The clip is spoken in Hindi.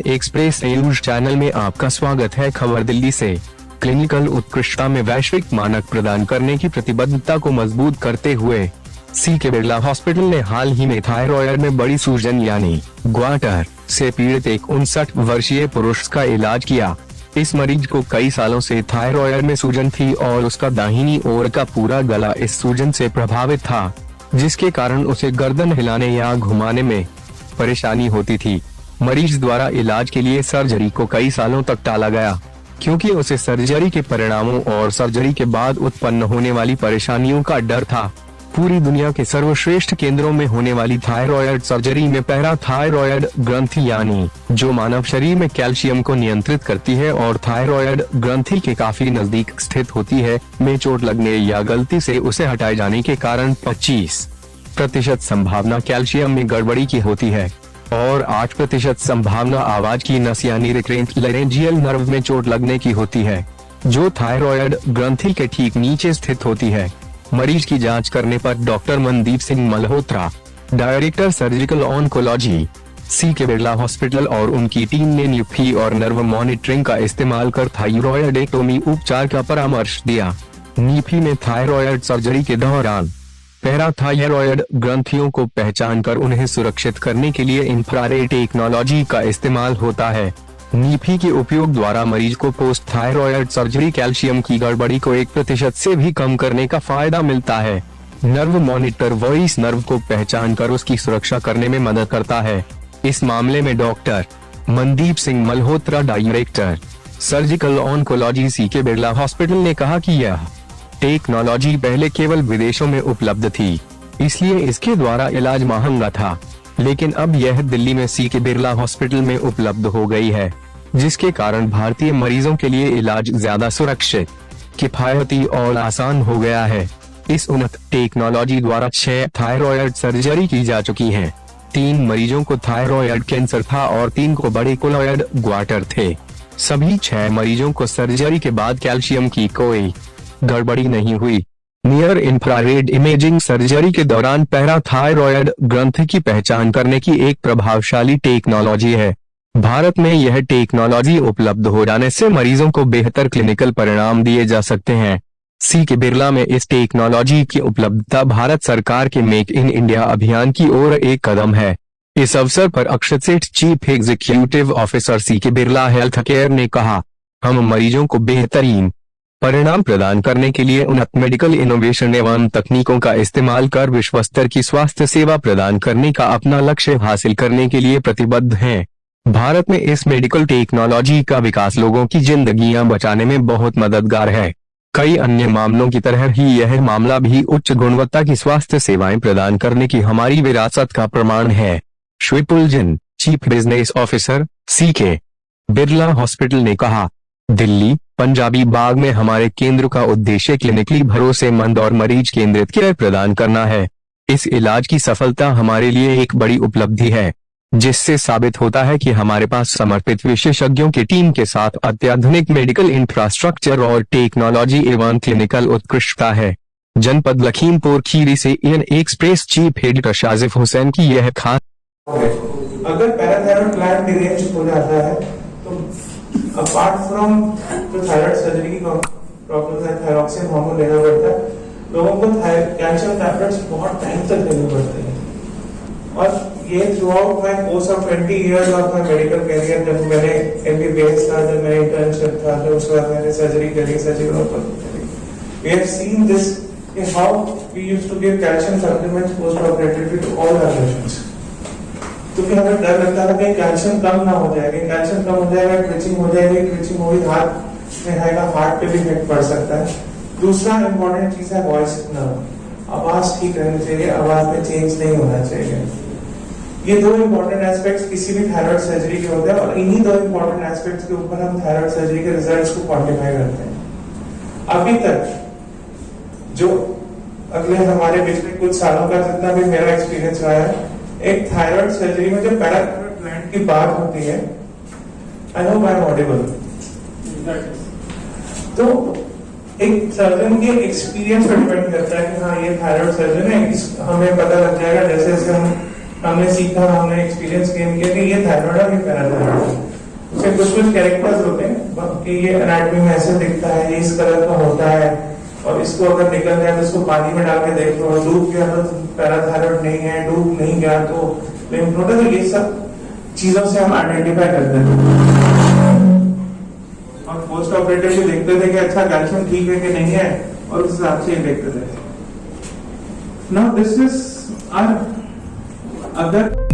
एक्सप्रेस न्यूज चैनल में आपका स्वागत है। खबर दिल्ली से। क्लिनिकल उत्कृष्टता में वैश्विक मानक प्रदान करने की प्रतिबद्धता को मजबूत करते हुए सीके बिरला हॉस्पिटल ने हाल ही में थायराइड में बड़ी सूजन यानी ग्वाटर से पीड़ित एक 59 वर्षीय पुरुष का इलाज किया। इस मरीज को कई सालों से थायराइड में सूजन थी और उसका दाहिनी ओर का पूरा गला इस सूजन से प्रभावित था, जिसके कारण उसे गर्दन हिलाने या घुमाने में परेशानी होती थी। मरीज द्वारा इलाज के लिए सर्जरी को कई सालों तक टाला गया, क्योंकि उसे सर्जरी के परिणामों और सर्जरी के बाद उत्पन्न होने वाली परेशानियों का डर था। पूरी दुनिया के सर्वश्रेष्ठ केंद्रों में होने वाली थायराइड सर्जरी में पैराथायराइड ग्रंथि यानी जो मानव शरीर में कैल्शियम को नियंत्रित करती है और थायराइड ग्रंथि के काफी नजदीक स्थित होती है, में चोट लगने या गलती से उसे हटाए जाने के कारण 25% संभावना कैल्शियम में गड़बड़ी की होती है और 8% संभावना आवाज की नस यानी रिकरेंट लैरिंजियल नर्व में चोट लगने की होती है, जो थायराइड ग्रंथि के ठीक नीचे स्थित होती है। मरीज की जांच करने पर doctor Mandeep Singh Malhotra, director surgical oncology, CK Birla hospital और उनकी टीम ने न्यूफी और नर्व मॉनिटरिंग का इस्तेमाल कर थायराइडेक्टोमी उपचार का परामर्श दिया। न्यूफी में थायराइड सर्जरी के दौरान पैराथायराइड ग्रंथियों को पहचान कर उन्हें सुरक्षित करने के लिए इंफ्रारेड टेक्नोलॉजी का इस्तेमाल होता है। नीफी के उपयोग द्वारा मरीज को पोस्ट थायराइड सर्जरी कैल्शियम की गड़बड़ी को 1% से भी कम करने का फायदा मिलता है। नर्व मॉनिटर वॉइस नर्व को पहचान कर उसकी सुरक्षा करने में मदद करता है। इस मामले में doctor Mandeep Singh Malhotra, director surgical oncology, CK Birla hospital ने कहा कि यह टेक्नोलॉजी पहले केवल विदेशों में उपलब्ध थी, इसलिए इसके द्वारा इलाज महंगा था, लेकिन अब यह दिल्ली में सीके बिरला हॉस्पिटल में उपलब्ध हो गई है, जिसके कारण भारतीय मरीजों के लिए इलाज ज्यादा सुरक्षित, किफायती और आसान हो गया है। इस उन्नत टेक्नोलॉजी द्वारा 6 थायराइड सर्जरी की जा चुकी है। 3 मरीजों को थायराइड कैंसर था और 3 को बड़े कोलॉइड ग्वाटर थे। सभी 6 मरीजों को सर्जरी के बाद कैल्शियम की कोई गड़बड़ी नहीं हुई। नियर इंफ्रारेड इमेजिंग सर्जरी के दौरान पैराथायराइड ग्रंथि की पहचान करने की एक प्रभावशाली टेक्नोलॉजी है। भारत में यह टेक्नोलॉजी उपलब्ध हो जाने से मरीजों को बेहतर क्लिनिकल परिणाम दिए जा सकते हैं। सीके बिरला में इस टेक्नोलॉजी की उपलब्धता भारत सरकार के मेक इन इंडिया अभियान की ओर एक कदम है। इस अवसर पर Akshat Seth, chief executive officer, CK Birla health care ने कहा, हम मरीजों को बेहतरीन परिणाम प्रदान करने के लिए उन्नत मेडिकल इनोवेशन एवं तकनीकों का इस्तेमाल कर विश्व स्तर की स्वास्थ्य सेवा प्रदान करने का अपना लक्ष्य हासिल करने के लिए प्रतिबद्ध हैं। भारत में इस मेडिकल टेक्नोलॉजी का विकास लोगों की जिंदगियां बचाने में बहुत मददगार है। कई अन्य मामलों की तरह ही यह मामला भी उच्च गुणवत्ता की स्वास्थ्य सेवाएं प्रदान करने की हमारी विरासत का प्रमाण है। श्रीपुल जिन, chief business officer, CK Birla hospital ने कहा, दिल्ली, पंजाबी बाग में हमारे केंद्र का उद्देश्य क्लिनिकली भरोसेमंद और मरीज केंद्रित केयर प्रदान करना है। इस इलाज की सफलता हमारे लिए एक बड़ी उपलब्धि है, जिससे साबित होता है कि हमारे पास समर्पित विशेषज्ञों की टीम के साथ अत्याधुनिक मेडिकल इंफ्रास्ट्रक्चर और टेक्नोलॉजी एवं क्लिनिकल उत्कृष्टता है। जनपद लखीमपुर खीरी से Indian Express chief editor Shajif Hussain की यह खास। अगर पैराथायराइड ग्लैंड डिरेंज हो जाता है तो अपार्ट फ्रॉम जो थायराइड सर्जरी की प्रॉब्लम है, थायरॉक्सिन हार्मोन लेना पड़ता है, लोगों को कैल्शियम टैबलेट्स बहुत टाइम तक लेने पड़ते हैं। और ये through out my course of 20 years of my medical career, जब मैंने MBBS था, जब मैंने इंटर्नशिप था, जब उसके बाद मैंने सर्जरी करी, we have seen this how we used to give calcium supplements post operatively to all our patients, क्योंकि हमें डर लगता था कि कैल्शियम कम ना हो जाएगा, कैल्शियम कम हो जाएगा, ट्विचिंग हो जाएगी, ट्विचिंग होगी हाथ में आएगा, हार्ट पे भी इफेक्ट पड़ सकता है। दूसरा इंपॉर्टेंट चीज है वॉइस नर्व, आवाज ठीक रहनी चाहिए, आवाज में चेंज नहीं होना चाहिए। ये 2 इंपॉर्टेंट एस्पेक्ट्स किसी भी थायराइड सर्जरी के होते हैं और इन्हीं 2 इंपॉर्टेंट एस्पेक्ट्स के ऊपर हम थायराइड सर्जरी के रिजल्ट्स को क्वांटिफाई करते हैं। अभी तक जो अगले हमारे पिछले कुछ सालों का जितना भी मेरा एक्सपीरियंस रहा है, एक थायराइड सर्जरी में जब पैराथायराइड ग्लैंड की बात होती है, I hope I am audible, तो एक सर्जन के एक्सपीरियंस पर डिपेंड करता है कि हाँ ये थायराइड सर्जन है, हमें पता लग जाएगा जैसे जैसे हमने सीखा, हमने एक्सपीरियंस गेन किया कि ये थायराइड है, ये पैराथायराइड है। उसके कुछ कैरेक्टर्स होते हैं कि ये एनाटॉमी में ऐसे दिखता है, ये इस कलर का होता है, और इसको अगर निकल गया तो इसको पानी में डाल के देख लो, डूब गया तो पैराथायरॉइड नहीं है, डूब नहीं गया तो लिम्फ नोड है। तो ये सब चीजों से हम आइडेंटिफाई करते हैं और पोस्ट ऑपरेटिव भी देखते थे कि अच्छा कैल्शियम ठीक है कि नहीं है, और उस हिसाब से ये देखते थे। Now this is our other